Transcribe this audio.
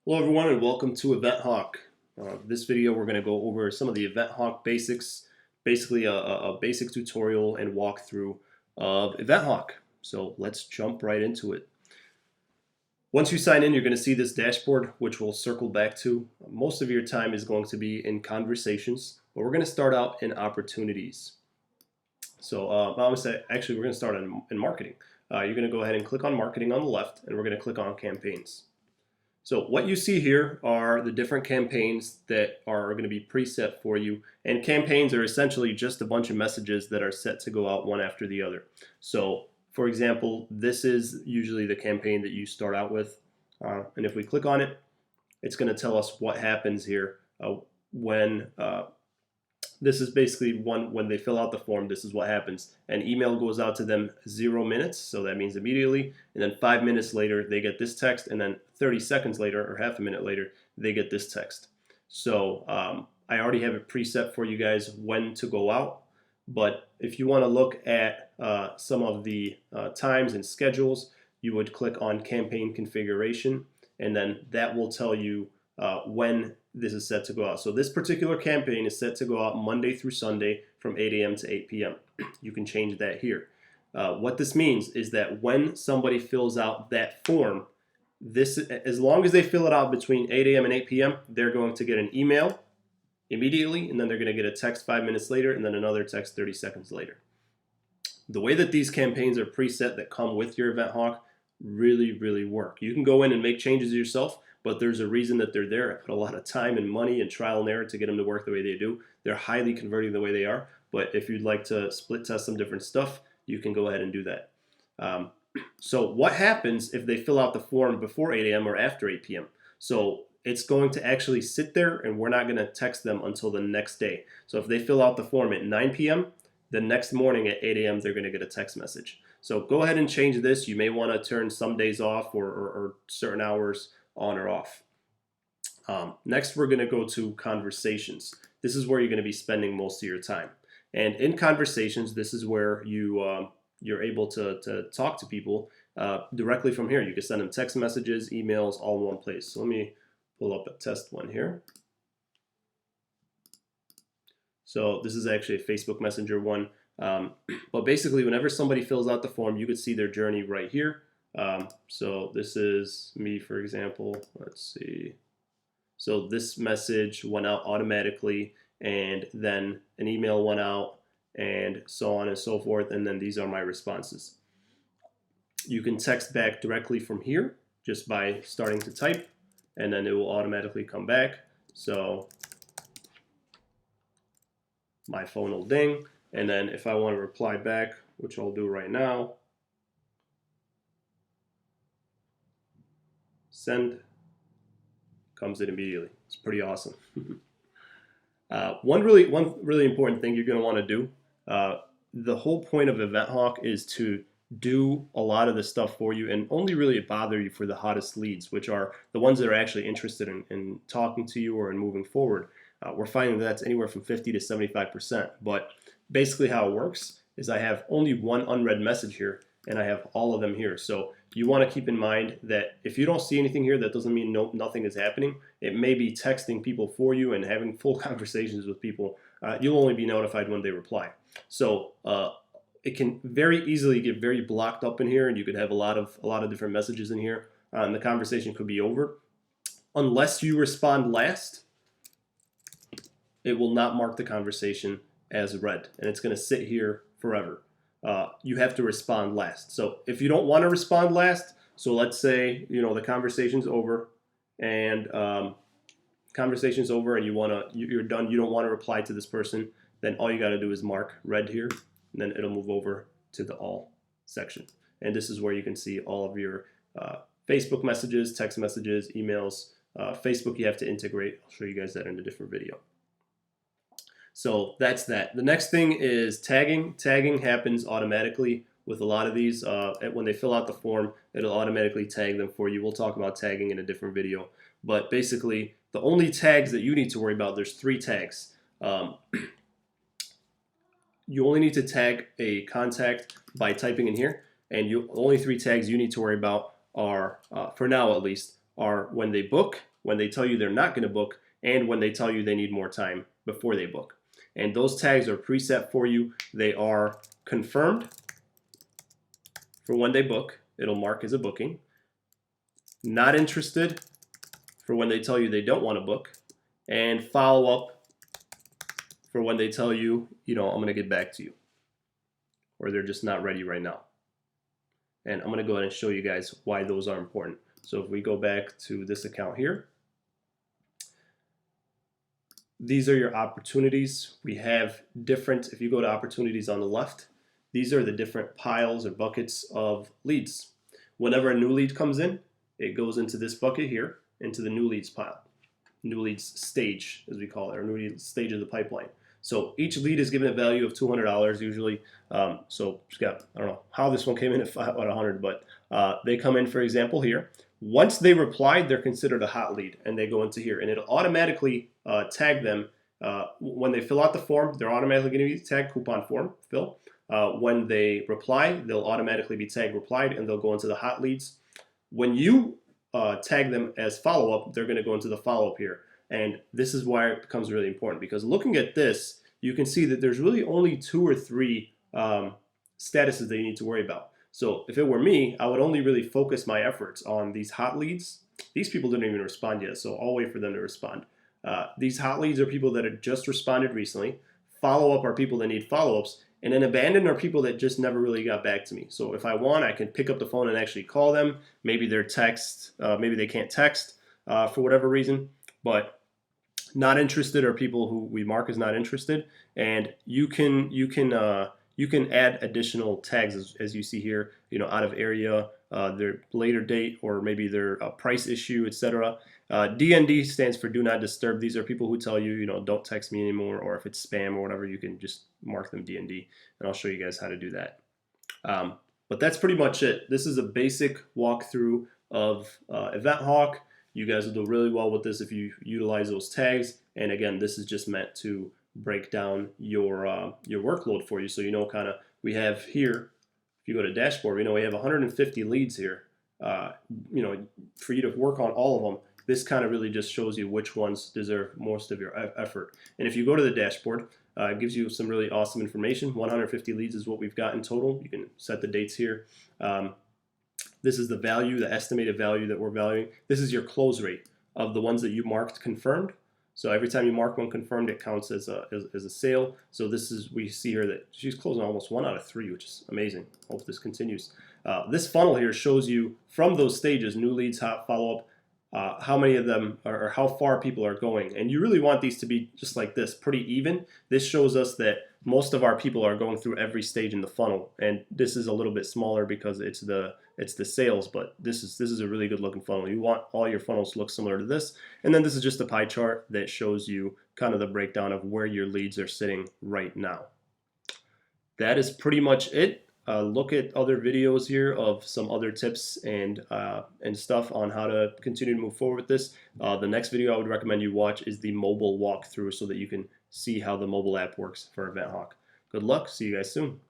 Hello everyone and welcome to Event Hawk. This video we're going to go over some of the Event Hawk basics, basically a basic tutorial and walkthrough of Event Hawk. So let's jump right into it. Once you sign in, you're going to see this dashboard, which we'll circle back to. Most of your time is going to be in conversations, but we're going to start out in opportunities. So I would say, actually, we're going to start in marketing. You're going to go ahead and click on marketing on the left, and we're going to click on campaigns. So what you see here are the different campaigns that are going to be preset for you. And campaigns are essentially just a bunch of messages that are set to go out one after the other. So for example, this is usually the campaign that you start out with. And if we click on it, it's going to tell us what happens here when this is basically when they fill out the form. This is what happens. An email goes out to them 0 minutes, so that means immediately, and then 5 minutes later they get this text, and then 30 seconds later or half a minute later they get this text. So I already have it preset for you guys when to go out, but if you want to look at some of the times and schedules, you would click on campaign configuration, and then that will tell you when this is set to go out. So this particular campaign is set to go out Monday through Sunday from 8 a.m. to 8 p.m. You can change that here. What this means is that when somebody fills out that form, as long as they fill it out between 8 a.m. and 8 p.m., they're going to get an email immediately, and then they're going to get a text 5 minutes later, and then another text 30 seconds later. The way that these campaigns are preset that come with your Event Hawk really work. You can go in and make changes yourself, but there's a reason that they're there. I put a lot of time and money and trial and error to get them to work the way they do. They're highly converting the way they are, but if you'd like to split test some different stuff, you can go ahead and do that. So what happens if they fill out the form before 8 a.m. or after 8 p.m.? So it's going to actually sit there, and we're not going to text them until the next day. So if they fill out the form at 9 p.m., the next morning at 8 a.m. they're going to get a text message. So go ahead and change this. You may want to turn some days off or certain hours on or off. Next, we're going to go to conversations. This is where you're going to be spending most of your time. And in conversations, this is where you're able to talk to people directly from here. You can send them text messages, emails, all in one place. So let me pull up a test one here. So this is actually a Facebook Messenger one. But basically, whenever somebody fills out the form, you could see their journey right here. So this is me, for example. Let's see. So this message went out automatically, and then an email went out, and so on and so forth. And then these are my responses. You can text back directly from here just by starting to type, and then it will automatically come back. So my phone will ding, and then if I want to reply back, which I'll do right now, send, comes in immediately. It's pretty awesome. One really important thing you're going to want to do, the whole point of Event Hawk is to do a lot of this stuff for you and only really bother you for the hottest leads, which are the ones that are actually interested in talking to you or in moving forward. We're finding that that's anywhere from 50 to 75%. But basically how it works is I have only one unread message here, and I have all of them here. So you want to keep in mind that if you don't see anything here, that doesn't mean nothing is happening. It may be texting people for you and having full conversations with people. You'll only be notified when they reply. So it can very easily get very blocked up in here, and you could have a lot of different messages in here, and the conversation could be over. Unless you respond last, it will not mark the conversation as read, and it's going to sit here forever. You have to respond last. So if you don't want to respond last, so let's say the conversation's over, and you're done. You don't want to reply to this person. Then all you got to do is mark read here, and then it'll move over to the all section. And this is where you can see all of your Facebook messages, text messages, emails. Facebook you have to integrate. I'll show you guys that in a different video. So that's that. The next thing is tagging. Tagging happens automatically with a lot of these. When they fill out the form, it'll automatically tag them for you. We'll talk about tagging in a different video. But basically, the only tags that you need to worry about, there's 3 tags. You only need to tag a contact by typing in here, and only 3 tags you need to worry about are, for now at least, are when they book, when they tell you they're not going to book, and when they tell you they need more time before they book. And those tags are preset for you. They are confirmed for when they book. It'll mark as a booking. Not interested for when they tell you they don't want to book. And follow up for when they tell you, I'm going to get back to you, or they're just not ready right now. And I'm going to go ahead and show you guys why those are important. So if we go back to this account here, these are your opportunities. We have different, if you go to opportunities on the left, these are the different piles or buckets of leads. Whenever a new lead comes in, it goes into this bucket here, into the new leads pile. New leads stage, as we call it, or new leads stage of the pipeline. So each lead is given a value of $200 usually. So just got, I don't know how this one came in at 5 out of 100, but they come in, for example, here. Once they replied, they're considered a hot lead, and they go into here, and it'll automatically tag them. When they fill out the form, they're automatically going to be tagged coupon form fill. When they reply, they'll automatically be tagged replied, and they'll go into the hot leads. When you tag them as follow-up, they're going to go into the follow-up here. And this is why it becomes really important, because looking at this, you can see that there's really only 2 or 3 statuses that you need to worry about. So if it were me, I would only really focus my efforts on these hot leads. These people didn't even respond yet, so I'll wait for them to respond. These hot leads are people that have just responded recently. Follow-up are people that need follow-ups. And then abandoned are people that just never really got back to me. So if I want, I can pick up the phone and actually call them. Maybe they're maybe they can't text for whatever reason. But not interested are people who we mark as not interested. And you can add additional tags as you see here. Out of area, their later date, or maybe their price issue, etc. DND stands for do not disturb. These are people who tell you, don't text me anymore, or if it's spam or whatever, you can just mark them DND, and I'll show you guys how to do that. But that's pretty much it. This is a basic walkthrough of EventHawk. You guys will do really well with this if you utilize those tags. And again, this is just meant to break down your workload for you. So kind of, we have here, if you go to dashboard, we have 150 leads here. For you to work on all of them, this kind of really just shows you which ones deserve most of your effort. And if you go to the dashboard, it gives you some really awesome information. 150 leads is what we've got in total. You can set the dates here. This is the value, the estimated value that we're valuing. This is your close rate of the ones that you marked confirmed. So every time you mark one confirmed, it counts as a sale. So we see here that she's closing almost 1 out of 3, which is amazing. Hope this continues. This funnel here shows you from those stages, new leads, hot follow-up, how many of them or how far people are going. And you really want these to be just like this, pretty even. This shows us that most of our people are going through every stage in the funnel. And this is a little bit smaller because it's the sales, but this is a really good looking funnel. You want all your funnels to look similar to this. And then this is just a pie chart that shows you kind of the breakdown of where your leads are sitting right now. That is pretty much it. Look at other videos here of some other tips and stuff on how to continue to move forward with this. The next video I would recommend you watch is the mobile walkthrough so that you can see how the mobile app works for EventHawk. Good luck. See you guys soon.